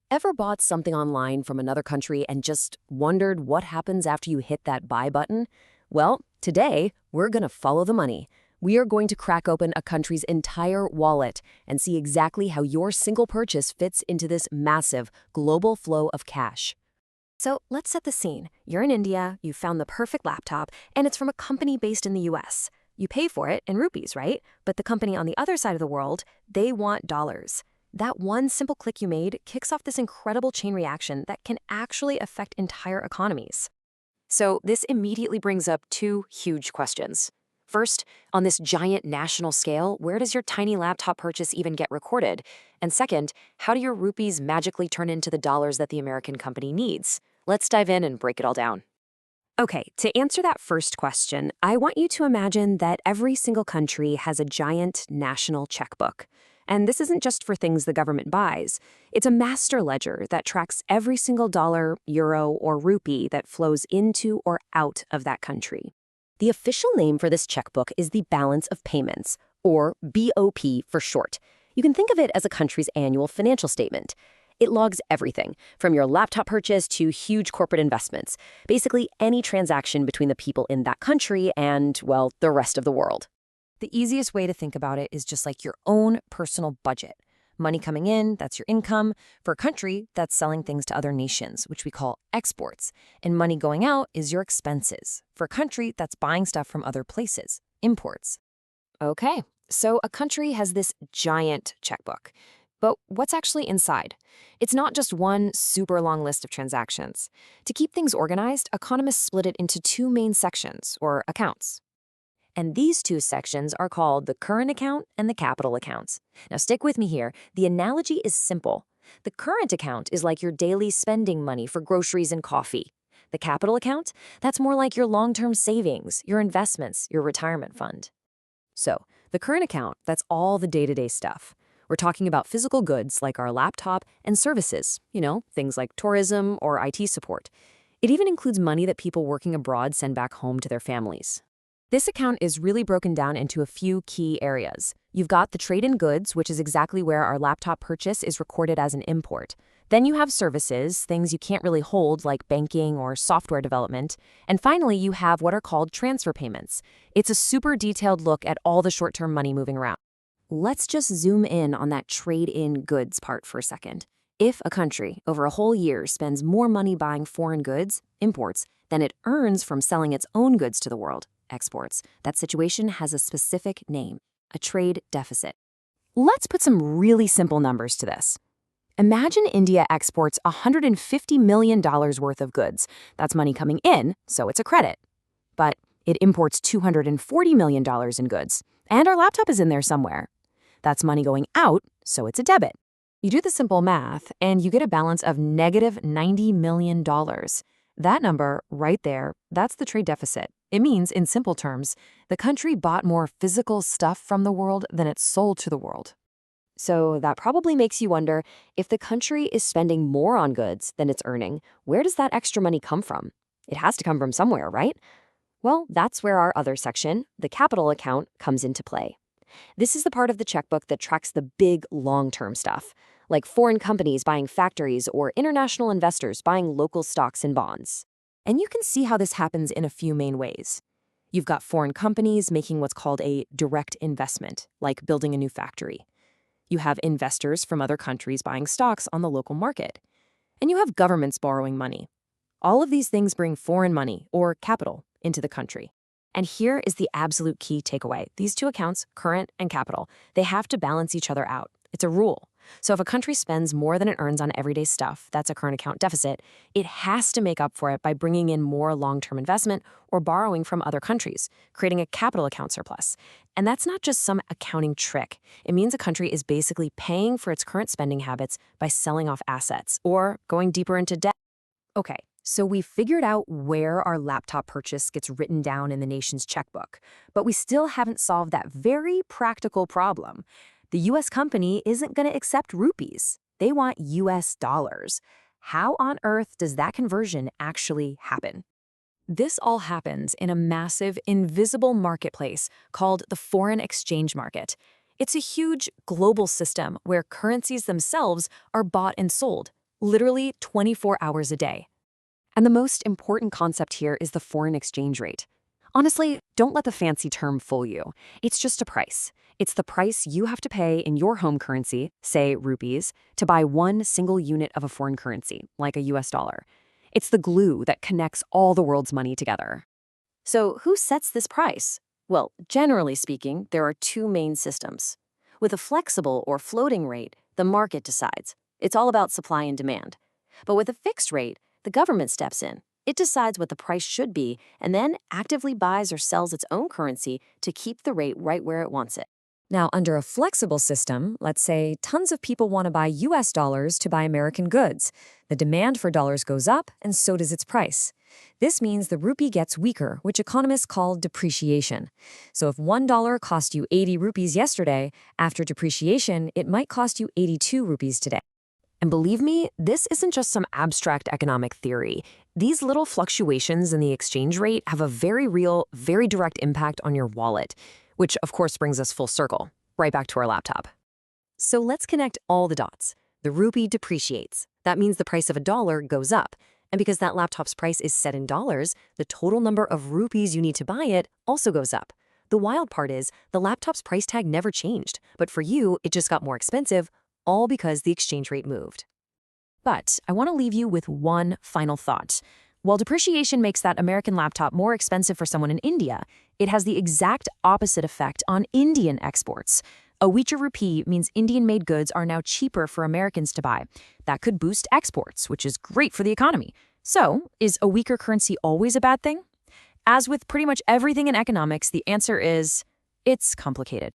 Ever bought something online from another country and just wondered what happens after you hit that buy button? Well, today we're going to follow the money. We are going to crack open a country's entire wallet and see exactly how your single purchase fits into this massive global flow of cash. So let's set the scene. You're in India, you found the perfect laptop, and it's from a company based in the US. You pay for it in rupees, right? But the company on the other side of the world, they want dollars. That one simple click you made kicks off this incredible chain reaction that can actually affect entire economies. So this immediately brings up two huge questions. First, on this giant national scale, where does your tiny laptop purchase even get recorded? And second, how do your rupees magically turn into the dollars that the American company needs? Let's dive in and break it all down. Okay, to answer that first question, I want you to imagine that every single country has a giant national checkbook. And this isn't just for things the government buys. It's a master ledger that tracks every single dollar, euro, or rupee that flows into or out of that country. The official name for this checkbook is the Balance of Payments, or BOP for short. You can think of it as a country's annual financial statement. It logs everything, from your laptop purchase to huge corporate investments, basically any transaction between the people in that country and, well, the rest of the world. The easiest way to think about it is just like your own personal budget. Money coming in, that's your income. For a country, that's selling things to other nations, which we call exports. And money going out is your expenses. For a country, that's buying stuff from other places, imports. Okay, so a country has this giant checkbook. But what's actually inside? It's not just one super long list of transactions. To keep things organized, economists split it into two main sections, or accounts. And these two sections are called the current account and the capital accounts. Now stick with me here. The analogy is simple. The current account is like your daily spending money for groceries and coffee. The capital account, that's more like your long-term savings, your investments, your retirement fund. So the current account, that's all the day-to-day stuff. We're talking about physical goods like our laptop and services, things like tourism or IT support. It even includes money that people working abroad send back home to their families. This account is really broken down into a few key areas. You've got the trade in goods, which is exactly where our laptop purchase is recorded as an import. Then you have services, things you can't really hold like banking or software development. And finally, you have what are called transfer payments. It's a super detailed look at all the short-term money moving around. Let's just zoom in on that trade in goods part for a second. If a country over a whole year spends more money buying foreign goods, imports, than it earns from selling its own goods to the world, exports, that situation has a specific name, a trade deficit. Let's put some really simple numbers to this. Imagine India exports $150 million worth of goods. That's money coming in, so it's a credit. But it imports $240 million in goods, and our laptop is in there somewhere. That's money going out, so it's a debit. You do the simple math, and you get a balance of negative $90 million. That number right there, that's the trade deficit. It means, in simple terms, the country bought more physical stuff from the world than it sold to the world. So that probably makes you wonder, if the country is spending more on goods than it's earning, where does that extra money come from? It has to come from somewhere, right? Well, that's where our other section, the capital account, comes into play. This is the part of the checkbook that tracks the big long-term stuff, like foreign companies buying factories or international investors buying local stocks and bonds. And you can see how this happens in a few main ways. You've got foreign companies making what's called a direct investment, like building a new factory. You have investors from other countries buying stocks on the local market. And you have governments borrowing money. All of these things bring foreign money, or capital, into the country. And here is the absolute key takeaway. These two accounts, current and capital, they have to balance each other out. It's a rule. So if a country spends more than it earns on everyday stuff, that's a current account deficit, it has to make up for it by bringing in more long-term investment or borrowing from other countries, creating a capital account surplus. And that's not just some accounting trick. It means a country is basically paying for its current spending habits by selling off assets or going deeper into debt. Okay, so we figured out where our laptop purchase gets written down in the nation's checkbook, but we still haven't solved that very practical problem. The US company isn't going to accept rupees. They want US dollars. How on earth does that conversion actually happen? This all happens in a massive, invisible marketplace called the foreign exchange market. It's a huge global system where currencies themselves are bought and sold, literally 24 hours a day. And the most important concept here is the foreign exchange rate. Honestly, don't let the fancy term fool you. It's just a price. It's the price you have to pay in your home currency, say rupees, to buy one single unit of a foreign currency, like a US dollar. It's the glue that connects all the world's money together. So who sets this price? Well, generally speaking, there are two main systems. With a flexible or floating rate, the market decides. It's all about supply and demand. But with a fixed rate, the government steps in. It decides what the price should be and then actively buys or sells its own currency to keep the rate right where it wants it. Now, under a flexible system, let's say tons of people want to buy US dollars to buy American goods. The demand for dollars goes up, and so does its price. This means the rupee gets weaker, which economists call depreciation. So if $1 cost you 80 rupees yesterday, after depreciation, it might cost you 82 rupees today. And believe me, this isn't just some abstract economic theory. These little fluctuations in the exchange rate have a very real, very direct impact on your wallet, which of course brings us full circle, right back to our laptop. So let's connect all the dots. The rupee depreciates. That means the price of a dollar goes up. And because that laptop's price is set in dollars, the total number of rupees you need to buy it also goes up. The wild part is, the laptop's price tag never changed, but for you, it just got more expensive, all because the exchange rate moved. But I want to leave you with one final thought. While depreciation makes that American laptop more expensive for someone in India, it has the exact opposite effect on Indian exports. A weaker rupee means Indian-made goods are now cheaper for Americans to buy. That could boost exports, which is great for the economy. So, is a weaker currency always a bad thing? As with pretty much everything in economics, the answer is, it's complicated.